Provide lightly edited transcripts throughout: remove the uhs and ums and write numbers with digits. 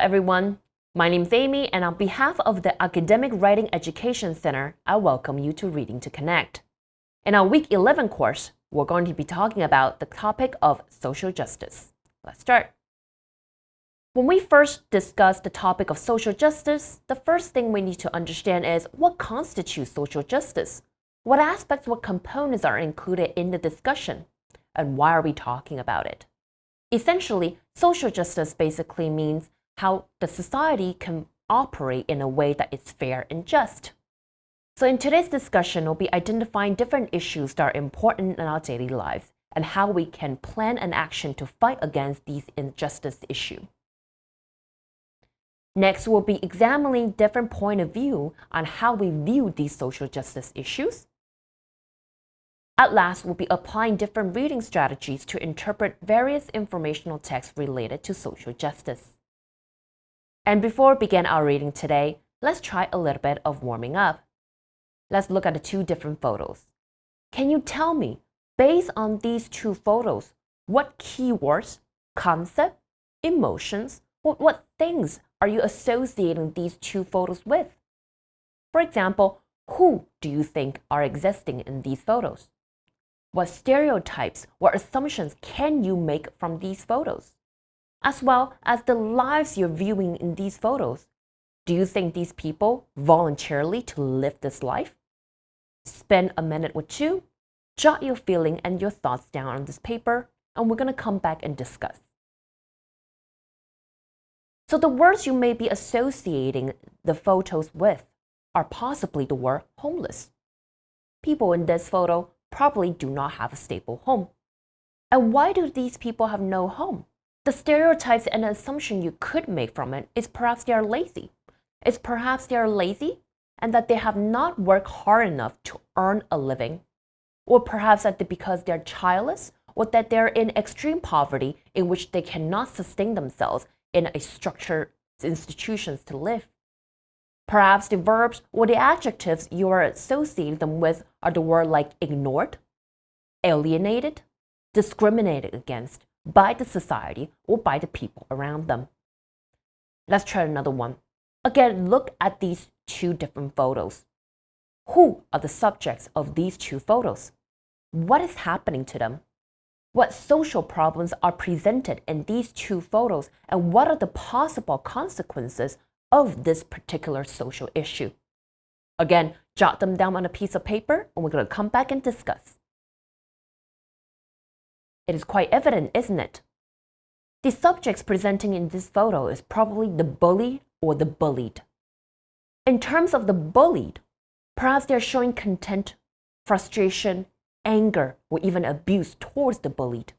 everyone. My name's Amy, and on behalf of the Academic Writing Education Center, I welcome you to Reading to Connect. In our Week 11 course, we're going to be talking about the topic of social justice. Let's start. When we first discuss the topic of social justice, the first thing we need to understand is what constitutes social justice? What aspects, what components are included in the discussion? And why are we talking about it? Essentially, social justice basically means how the society can operate in a way that is fair and just. So in today's discussion, we'll be identifying different issues that are important in our daily lives and how we can plan an action to fight against these injustice issues. Next, we'll be examining different points of view on how we view these social justice issues. At last, we'll be applying different reading strategies to interpret various informational texts related to social justice. And before we begin our reading today, let's try a little bit of warming up. Let's look at the two different photos. Can you tell me, based on these two photos, what keywords, concept, emotions, what things are you associating these two photos with? For example, who do you think are existing in these photos? What stereotypes or assumptions can you make from these photos? As well as the lives you're viewing in these photos. Do you think these people voluntarily to live this life? Spend a minute or two, jot your feeling and your thoughts down on this paper, and we're going to come back and discuss. So the words you may be associating the photos with are possibly the word homeless. People in this photo probably do not have a stable home. And why do these people have no home? The stereotypes and assumption you could make from it is perhaps they are lazy. It's perhaps they are lazy and that they have not worked hard enough to earn a living. Or perhaps that because they're childless or that they're in extreme poverty in which they cannot sustain themselves in a structured institutions to live. Perhaps the verbs or the adjectives you are associating them with are the word like ignored, alienated, discriminated against by the society or by the people around them. Let's try another one. Again, look at these two different photos. Who are the subjects of these two photos? What is happening to them? What social problems are presented in these two photos, and what are the possible consequences of this particular social issue? Again, jot them down on a piece of paper, and we're going to come back and discuss. It is quite evident, isn't it? The subjects presenting in this photo is probably the bully or the bullied. In terms of the bullied, perhaps they're showing contempt, frustration, anger, or even abuse towards the bullied.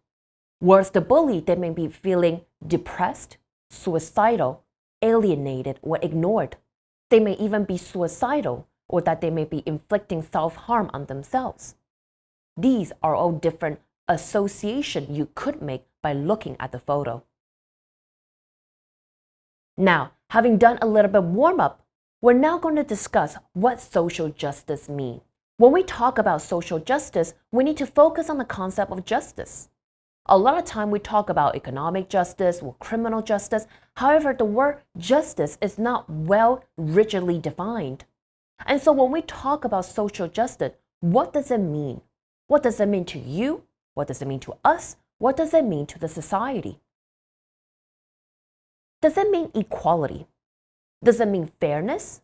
Whereas the bullied, they may be feeling depressed, suicidal, alienated, or ignored. They may even be suicidal, or that they may be inflicting self-harm on themselves. These are all different association you could make by looking at the photo. Now, having done a little bit warm-up, we're now going to discuss what social justice means. When we talk about social justice, we need to focus on the concept of justice. A lot of time we talk about economic justice or criminal justice. However, the word justice is not well rigidly defined. And so when we talk about social justice, what does it mean? What does it mean to you? What does it mean to us? What does it mean to the society? Does it mean equality? Does it mean fairness?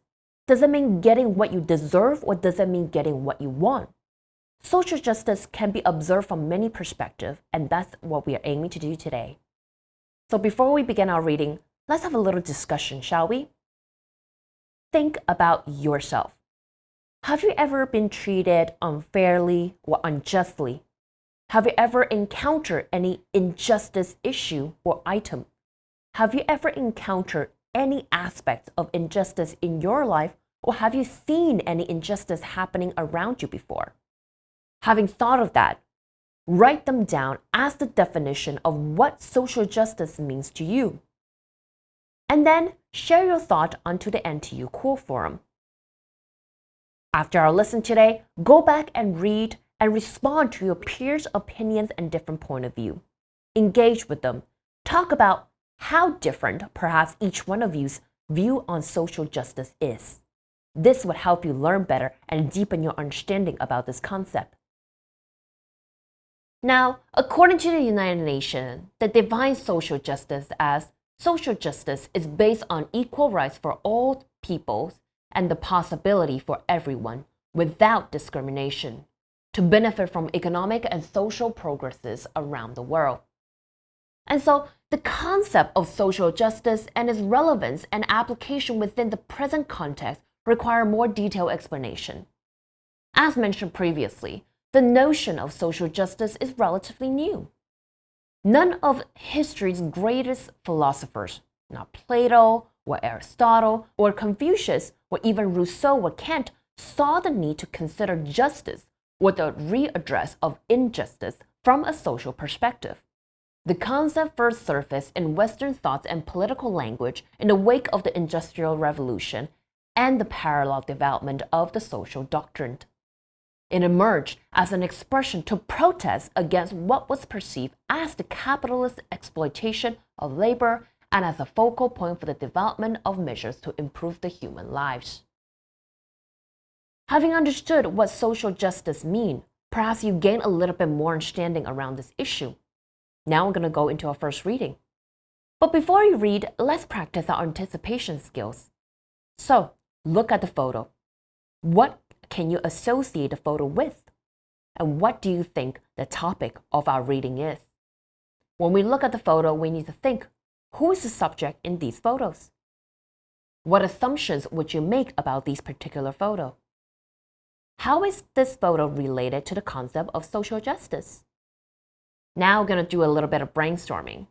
Does it mean getting what you deserve, or does it mean getting what you want? Social justice can be observed from many perspectives, and that's what we are aiming to do today. So before we begin our reading, let's have a little discussion, shall we? Think about yourself. Have you ever been treated unfairly or unjustly? Have you ever encountered any injustice issue or item? Have you ever encountered any aspect of injustice in your life, or have you seen any injustice happening around you before? Having thought of that, write them down as the definition of what social justice means to you. And then share your thought onto the NTU Core Forum. After our lesson today, go back and read and respond to your peers' opinions and different point of view. Engage with them. Talk about how different perhaps each one of you's view on social justice is. This would help you learn better and deepen your understanding about this concept. Now, according to the United Nations, they define social justice as social justice is based on equal rights for all peoples and the possibility for everyone, without discrimination, to benefit from economic and social progresses around the world. And so, the concept of social justice and its relevance and application within the present context require more detailed explanation. As mentioned previously, the notion of social justice is relatively new. None of history's greatest philosophers, not Plato or Aristotle or Confucius or even Rousseau or Kant, saw the need to consider justice or the readdress of injustice from a social perspective. The concept first surfaced in Western thoughts and political language in the wake of the Industrial Revolution and the parallel development of the social doctrine. It emerged as an expression to protest against what was perceived as the capitalist exploitation of labor and as a focal point for the development of measures to improve the human lives. Having understood what social justice means, perhaps you gain a little bit more understanding around this issue. Now we're going to go into our first reading. But before you read, let's practice our anticipation skills. So, look at the photo. What can you associate the photo with? And what do you think the topic of our reading is? When we look at the photo, we need to think, who is the subject in these photos? What assumptions would you make about these particular photos? How is this photo related to the concept of social justice? Now we're going to do a little bit of brainstorming.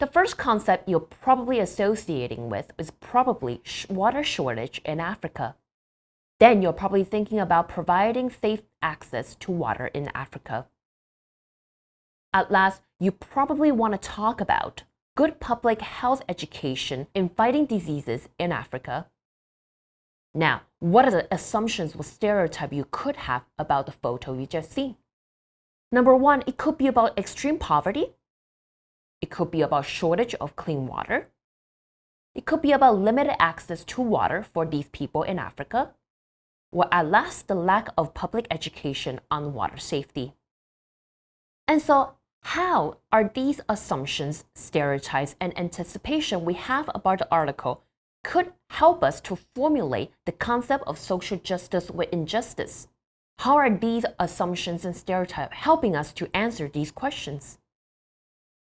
The first concept you're probably associating with is probably water shortage in Africa. Then you're probably thinking about providing safe access to water in Africa. At last, you probably want to talk about good public health education in fighting diseases in Africa. Now, what are the assumptions or stereotypes you could have about the photo you just seen? Number one, it could be about extreme poverty. It could be about shortage of clean water. It could be about limited access to water for these people in Africa. Or at last, the lack of public education on water safety. And so, how are these assumptions, stereotypes, and anticipation we have about the article could help us to formulate the concept of social justice with injustice? How are these assumptions and stereotypes helping us to answer these questions?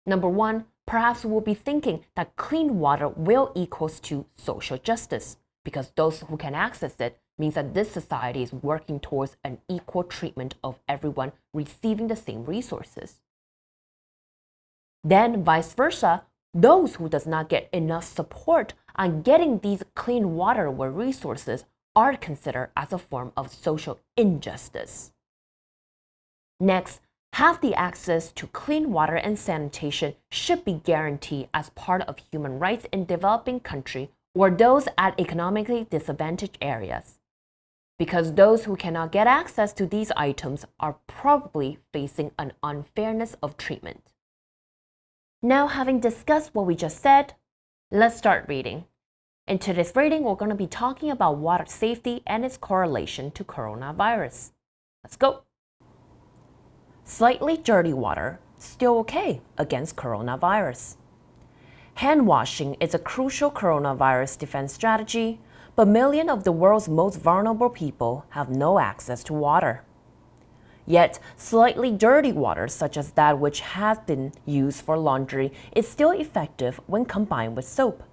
Number one, perhaps we'll be thinking that clean water will equals to social justice, because those who can access it means that this society is working towards an equal treatment of everyone receiving the same resources. Then vice versa, those who does not get enough support on getting these clean water or resources are considered as a form of social injustice. Next, have the access to clean water and sanitation should be guaranteed as part of human rights in developing countries or those at economically disadvantaged areas, because those who cannot get access to these items are probably facing an unfairness of treatment. Now, having discussed what we just said, let's start reading. In today's reading, we're going to be talking about water safety and its correlation to coronavirus. Let's go. Slightly dirty water, still okay against coronavirus. Hand washing is a crucial coronavirus defense strategy, but millions of the world's most vulnerable people have no access to water. Yet, slightly dirty water, such as that which has been used for laundry, is still effective when combined with soap.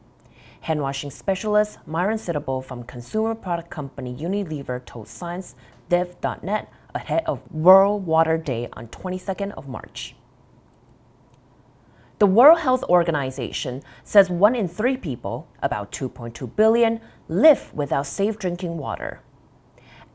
Hand-washing specialist Myron Sittable from consumer product company Unilever told ScienceDev.net ahead of World Water Day on 22nd of March. The World Health Organization says 1 in 3 people, about 2.2 billion, live without safe drinking water.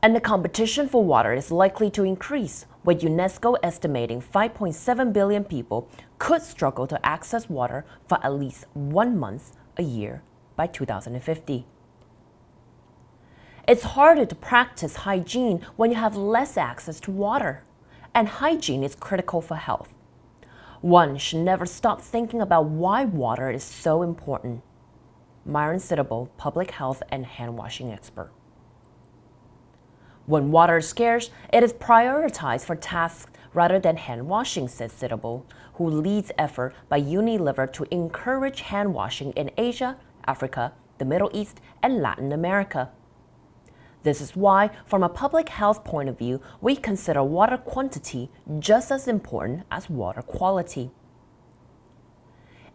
And the competition for water is likely to increase, with UNESCO estimating 5.7 billion people could struggle to access water for at least 1 month a year by 2050. It's harder to practice hygiene when you have less access to water, and hygiene is critical for health. One should never stop thinking about why water is so important. Myron Sittable, public health and hand washing expert. When water is scarce, it is prioritized for tasks rather than hand washing, says Sittable, who leads effort by Unilever to encourage hand washing in Asia, Africa, the Middle East, and Latin America. This is why, from a public health point of view, we consider water quantity just as important as water quality.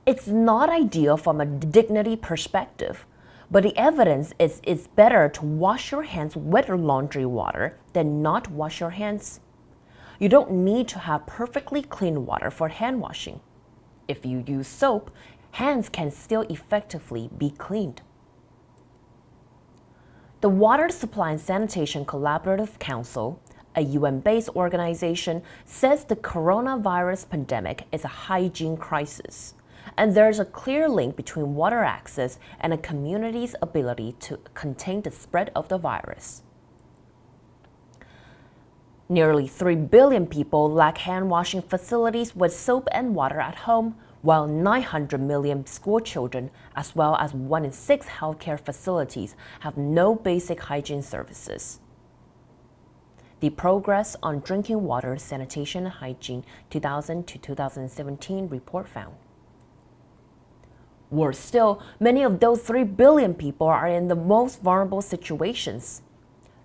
It's not ideal from a dignity perspective, but the evidence is it's better to wash your hands with laundry water than not wash your hands. You don't need to have perfectly clean water for hand washing. If you use soap, hands can still effectively be cleaned. The Water Supply and Sanitation Collaborative Council, a UN-based organization, says the coronavirus pandemic is a hygiene crisis, and there's a clear link between water access and a community's ability to contain the spread of the virus. Nearly 3 billion people lack hand-washing facilities with soap and water at home, while 900 million school children, as well as 1 in 6 healthcare facilities, have no basic hygiene services. The Progress on Drinking Water, Sanitation and Hygiene 2000 to 2017 report found. Worse still, many of those 3 billion people are in the most vulnerable situations.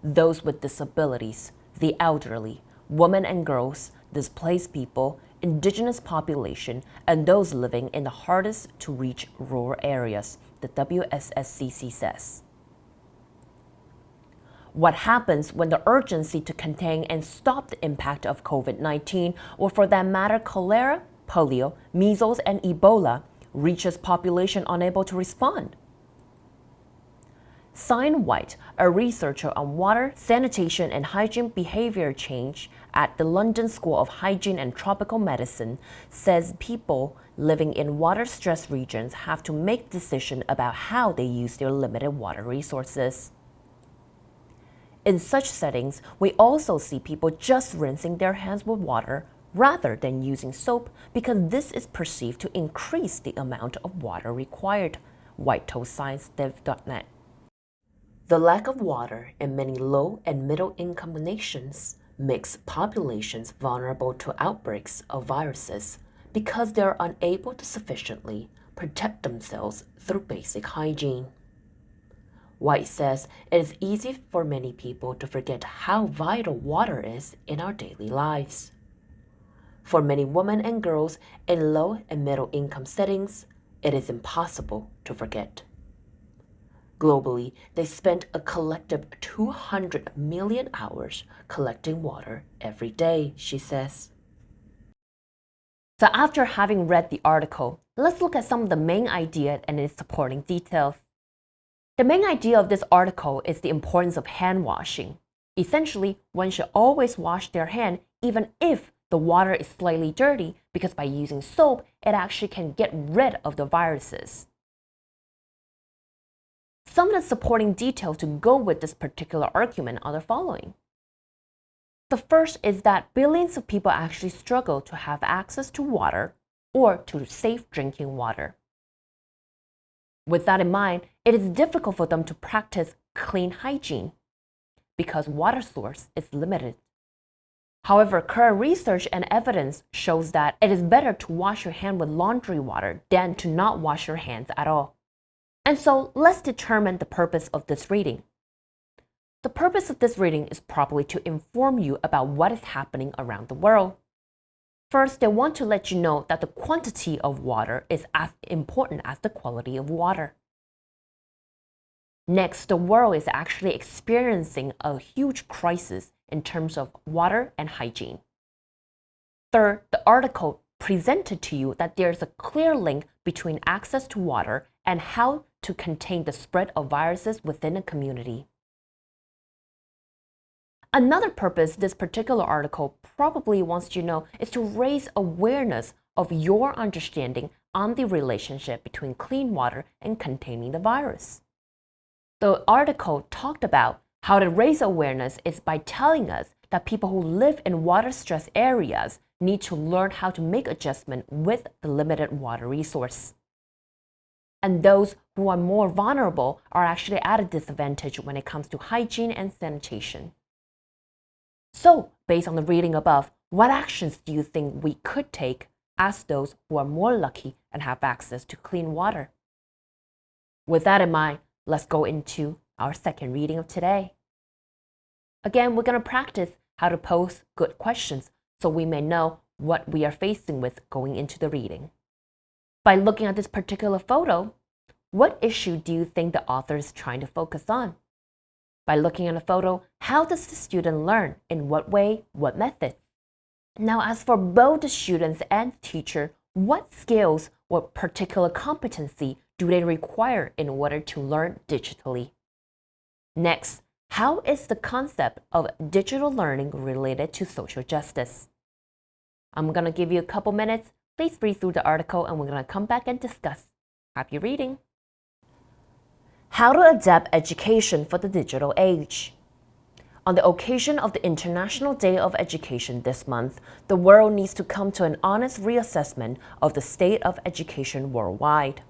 Those with disabilities, the elderly, women and girls, displaced people, indigenous population, and those living in the hardest to reach rural areas, the WSSCC says. What happens when the urgency to contain and stop the impact of COVID-19, or for that matter cholera, polio, measles, and Ebola, reaches population unable to respond? Sian White, a researcher on water, sanitation, and hygiene behavior change at the London School of Hygiene and Tropical Medicine, says people living in water-stressed regions have to make decisions about how they use their limited water resources. In such settings, we also see people just rinsing their hands with water rather than using soap because this is perceived to increase the amount of water required, White told ScienceDev.net. The lack of water in many low and middle income nations makes populations vulnerable to outbreaks of viruses because they are unable to sufficiently protect themselves through basic hygiene. White says it is easy for many people to forget how vital water is in our daily lives. For many women and girls in low and middle income settings, it is impossible to forget. Globally, they spend a collective 200 million hours collecting water every day, she says. So after having read the article, let's look at some of the main ideas and its supporting details. The main idea of this article is the importance of hand washing. Essentially, one should always wash their hand even if the water is slightly dirty, because by using soap, it actually can get rid of the viruses. Some of the supporting details to go with this particular argument are the following. The first is that billions of people actually struggle to have access to water or to safe drinking water. With that in mind, it is difficult for them to practice clean hygiene because water source is limited. However, current research and evidence shows that it is better to wash your hand with laundry water than to not wash your hands at all. And so let's determine the purpose of this reading. The purpose of this reading is probably to inform you about what is happening around the world. First, they want to let you know that the quantity of water is as important as the quality of water. Next, the world is actually experiencing a huge crisis in terms of water and hygiene. Third, the article presented to you that there's a clear link between access to water and how to contain the spread of viruses within a community. Another purpose this particular article probably wants you to know is to raise awareness of your understanding on the relationship between clean water and containing the virus. The article talked about how to raise awareness is by telling us that people who live in water-stressed areas need to learn how to make adjustment with the limited water resource. And those who are more vulnerable are actually at a disadvantage when it comes to hygiene and sanitation. So, based on the reading above, what actions do you think we could take as those who are more lucky and have access to clean water? With that in mind, let's go into our second reading of today. Again, we're going to practice how to pose good questions so we may know what we are facing with going into the reading. By looking at this particular photo, what issue do you think the author is trying to focus on? By looking at a photo, how does the student learn? In what way? What method? Now, as for both the students and the teacher, what skills or particular competency do they require in order to learn digitally? Next, how is the concept of digital learning related to social justice? I'm going to give you a couple minutes. Please read through the article and we're going to come back and discuss. Happy reading! How to adapt education for the digital age. On the occasion of the International Day of Education this month, the world needs to come to an honest reassessment of the state of education worldwide.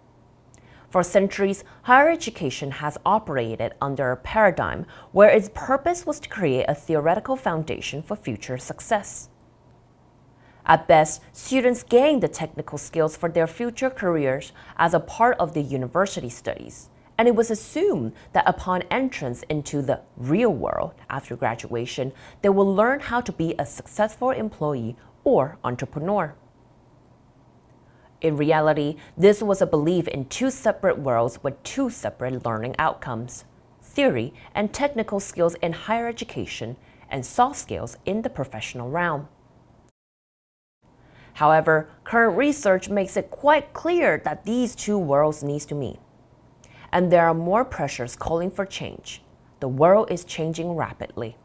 For centuries, higher education has operated under a paradigm where its purpose was to create a theoretical foundation for future success. At best, students gain the technical skills for their future careers as a part of the university studies, and it was assumed that upon entrance into the real world after graduation, they will learn how to be a successful employee or entrepreneur. In reality, this was a belief in two separate worlds with two separate learning outcomes: theory and technical skills in higher education and soft skills in the professional realm. However, current research makes it quite clear that these two worlds need to meet. And there are more pressures calling for change. The world is changing rapidly.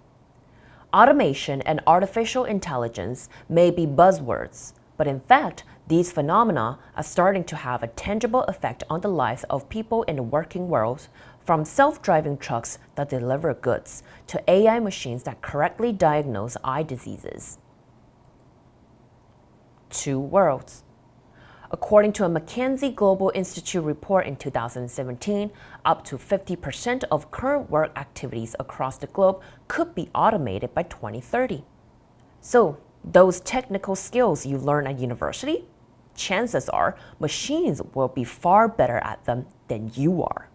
Automation and artificial intelligence may be buzzwords, but in fact, these phenomena are starting to have a tangible effect on the lives of people in the working world, from self-driving trucks that deliver goods to AI machines that correctly diagnose eye diseases. Two worlds. According to a McKinsey Global Institute report in 2017, up to 50% of current work activities across the globe could be automated by 2030. So, those technical skills you learn at university, chances are machines will be far better at them than you are.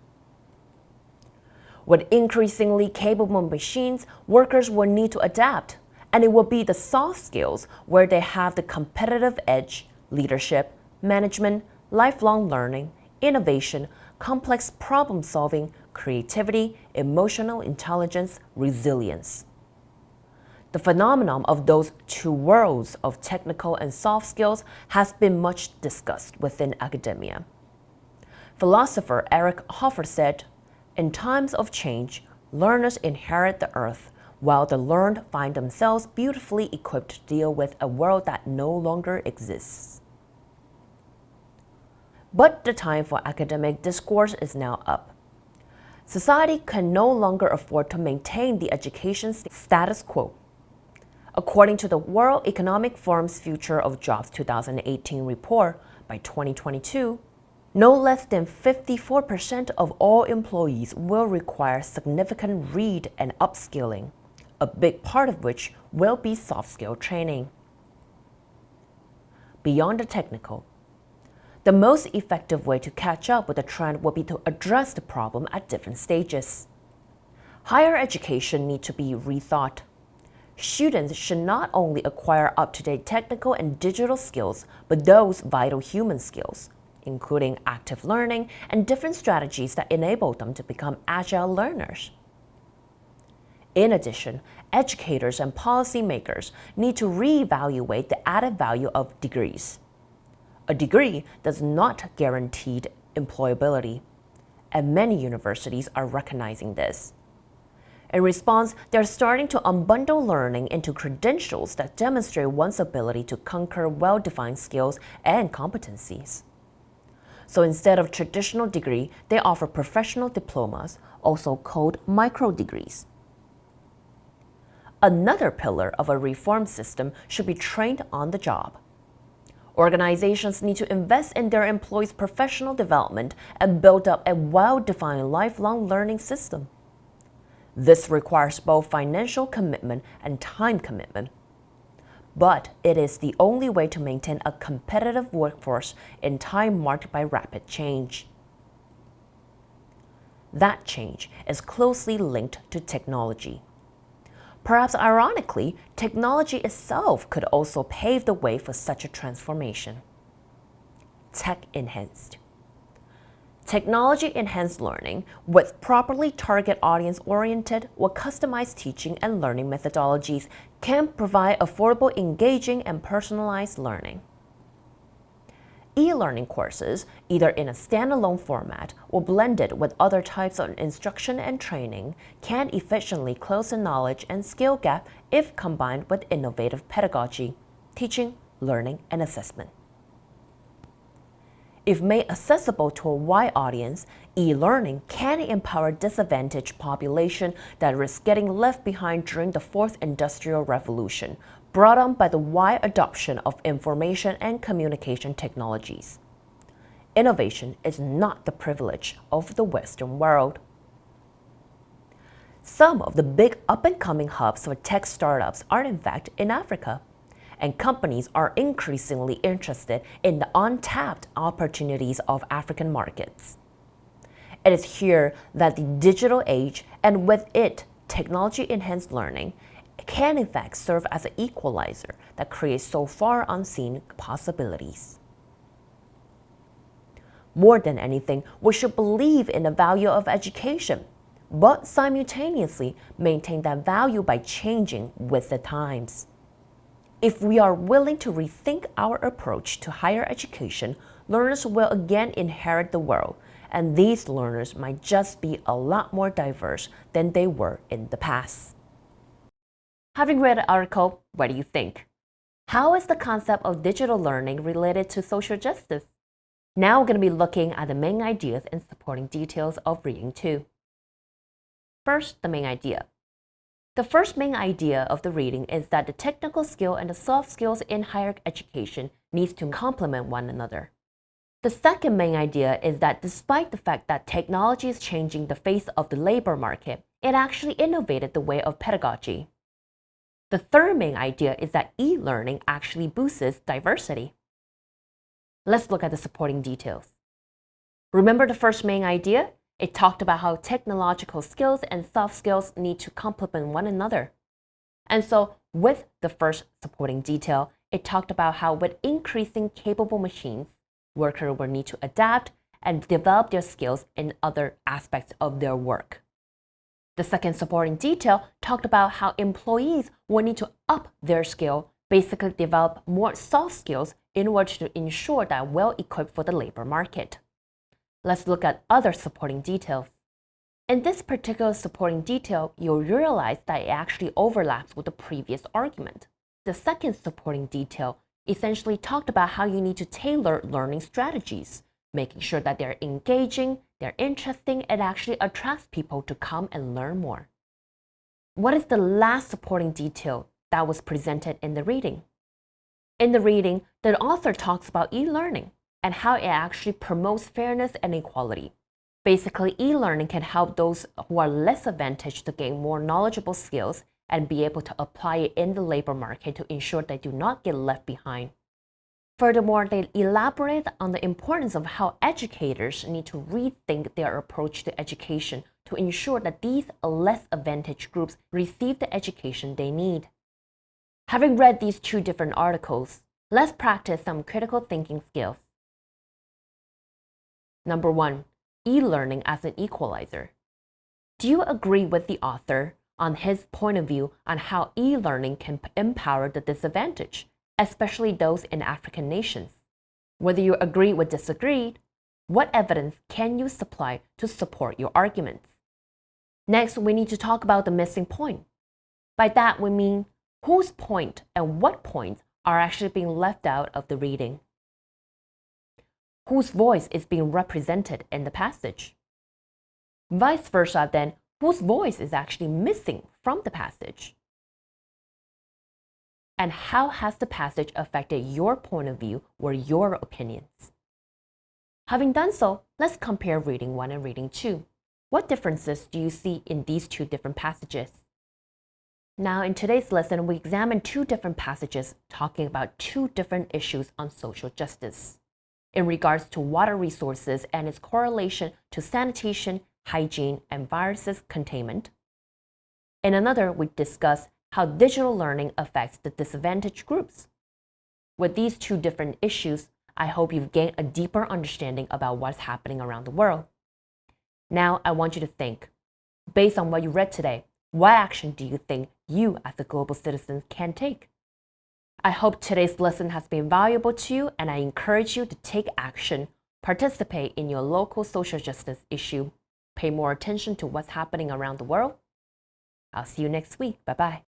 With increasingly capable machines, workers will need to adapt, and it will be the soft skills where they have the competitive edge: leadership, management, lifelong learning, innovation, complex problem solving, creativity, emotional intelligence, resilience. The phenomenon of those two worlds of technical and soft skills has been much discussed within academia. Philosopher Eric Hoffer said, "In times of change, learners inherit the earth, while the learned find themselves beautifully equipped to deal with a world that no longer exists." But the time for academic discourse is now up. Society can no longer afford to maintain the education status quo. According to the World Economic Forum's Future of Jobs 2018 report, by 2022, no less than 54% of all employees will require significant read and upskilling, a big part of which will be soft skill training. Beyond the technical, the most effective way to catch up with the trend will be to address the problem at different stages. Higher education needs to be rethought. Students should not only acquire up-to-date technical and digital skills, but those vital human skills, including active learning and different strategies that enable them to become agile learners. In addition, educators and policymakers need to reevaluate the added value of degrees. A degree does not guarantee employability, and many universities are recognizing this. In response, they're starting to unbundle learning into credentials that demonstrate one's ability to conquer well-defined skills and competencies. So instead of traditional degree, they offer professional diplomas, also called micro degrees. Another pillar of a reform system should be trained on the job. Organizations need to invest in their employees' professional development and build up a well-defined lifelong learning system. This requires both financial commitment and time commitment. But it is the only way to maintain a competitive workforce in time marked by rapid change. That change is closely linked to technology. Perhaps ironically, technology itself could also pave the way for such a transformation. Tech-enhanced. Technology-enhanced learning, with properly target audience-oriented or customized teaching and learning methodologies, can provide affordable, engaging, and personalized learning. E-learning courses, either in a standalone format or blended with other types of instruction and training, can efficiently close the knowledge and skill gap if combined with innovative pedagogy, teaching, learning, and assessment. If made accessible to a wide audience, e-learning can empower disadvantaged population that risk getting left behind during the Fourth Industrial Revolution, brought on by the wide adoption of information and communication technologies. Innovation is not the privilege of the Western world. Some of the big up-and-coming hubs for tech startups are in fact in Africa, and companies are increasingly interested in the untapped opportunities of African markets. It is here that the digital age, and with it, technology-enhanced learning, can in fact serve as an equalizer that creates so far unseen possibilities. More than anything, we should believe in the value of education, but simultaneously maintain that value by changing with the times. If we are willing to rethink our approach to higher education, learners will again inherit the world, and these learners might just be a lot more diverse than they were in the past. Having read the article, what do you think? How is the concept of digital learning related to social justice? Now we're going to be looking at the main ideas and supporting details of reading 2. First, the main idea. The first main idea of the reading is that the technical skill and the soft skills in higher education needs to complement one another. The second main idea is that despite the fact that technology is changing the face of the labor market, it actually innovated the way of pedagogy. The third main idea is that e-learning actually boosts diversity. Let's look at the supporting details. Remember the first main idea? It talked about how technological skills and soft skills need to complement one another. And so with the first supporting detail, it talked about how with increasing capable machines, workers will need to adapt and develop their skills in other aspects of their work. The second supporting detail talked about how employees will need to up their skill, basically develop more soft skills in order to ensure that they're well equipped for the labor market. Let's look at other supporting details. In this particular supporting detail, you'll realize that it actually overlaps with the previous argument. The second supporting detail essentially talked about how you need to tailor learning strategies, making sure that they're engaging, they're interesting, and actually attracts people to come and learn more. What is the last supporting detail that was presented in the reading? In the reading, the author talks about e-learning and how it actually promotes fairness and equality. Basically, e-learning can help those who are less advantaged to gain more knowledgeable skills and be able to apply it in the labor market to ensure they do not get left behind. Furthermore, they elaborate on the importance of how educators need to rethink their approach to education to ensure that these less advantaged groups receive the education they need. Having read these 2 different articles, let's practice some critical thinking skills. Number 1, e-learning as an equalizer. Do you agree with the author on his point of view on how e-learning can empower the disadvantaged, especially those in African nations? Whether you agree or disagree, what evidence can you supply to support your arguments? Next, we need to talk about the missing point. By that, we mean whose point and what points are actually being left out of the reading. Whose voice is being represented in the passage? Vice versa, then, whose voice is actually missing from the passage? And how has the passage affected your point of view or your opinions? Having done so, let's compare reading 1 and reading 2. What differences do you see in these two different passages? Now, in today's lesson, we examine two different passages talking about two different issues on social justice. In regards to water resources and its correlation to sanitation, hygiene, and viruses containment. In another, we discuss how digital learning affects the disadvantaged groups. With these two different issues, I hope you've gained a deeper understanding about what's happening around the world. Now, I want you to think, based on what you read today, what action do you think you as a global citizen can take? I hope today's lesson has been valuable to you, and I encourage you to take action, participate in your local social justice issue, pay more attention to what's happening around the world. I'll see you next week. Bye-bye.